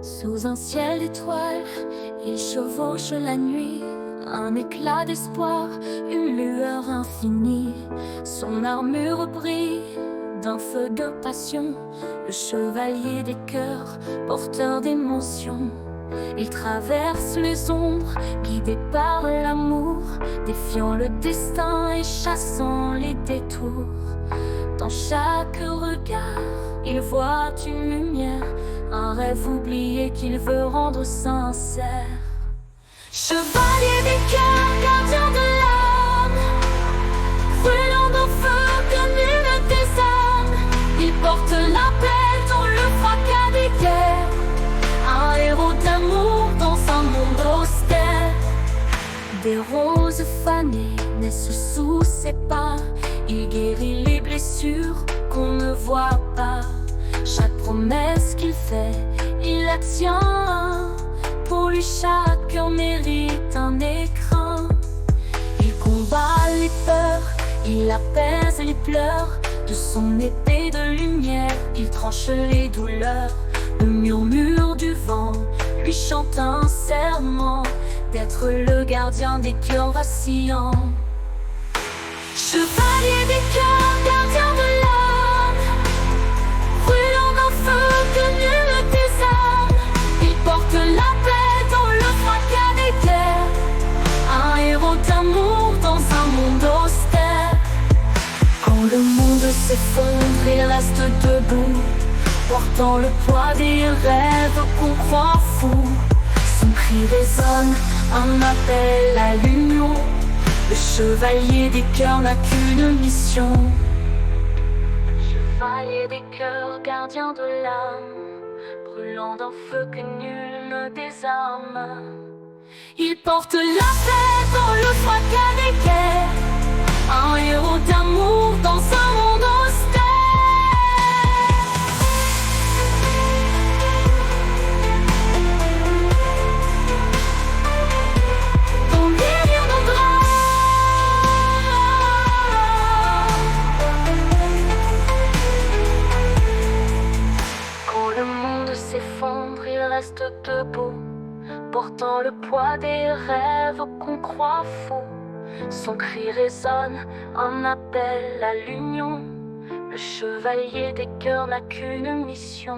Sous un ciel d'étoiles, il chevauche la nuit, un éclat d'espoir, une lueur infinie. Son armure brille d'un feu de passion, le chevalier des cœurs, porteur d'émotions. Il traverse les ombres, guidé par l'amour, défiant le destin et chassant les détours. Dans chaque regard, il voit une lumière, un rêve oublié qu'il veut rendre sincère. Chevalier des cœurs, gardien de l'âme, brûlant d'un feu que nul ne désarme. Il porte la paix dans le fracas des guerres, un héros d'amour dans un monde austère. Des roses fanées naissent sous ses pas, il guérit les blessures qu'on ne voit pas. Chaque promesse qu'il fait, il la tient. Pour lui chaque cœur mérite un écrin. Il combat les peurs, il apaise les pleurs. De son épée de lumière, il tranche les douleurs. Le murmure du vent lui chante un serment d'être le gardien des cœurs vacillants. Chevalier des cœurs, gardien de l'âme, brûlant d'un feu que nul ne désarme. Il porte la paix dans le fracas des guerres, un héros d'amour dans un monde austère. Quand le monde s'effondre, il reste debout, portant le poids des rêves qu'on croit fous. Son cri résonne, un appel à l'union. Le chevalier des cœurs n'a qu'une mission. Chevalier des cœurs, gardien de l'âme, brûlant d'un feu que nul ne désarme. Il porte la paix dans le fracas des guerres, un héros d'amour dans un monde austère. S'effondre, il reste debout, portant le poids des rêves qu'on croit fous. Son cri résonne, un appel à l'union. Le chevalier des cœurs n'a qu'une mission.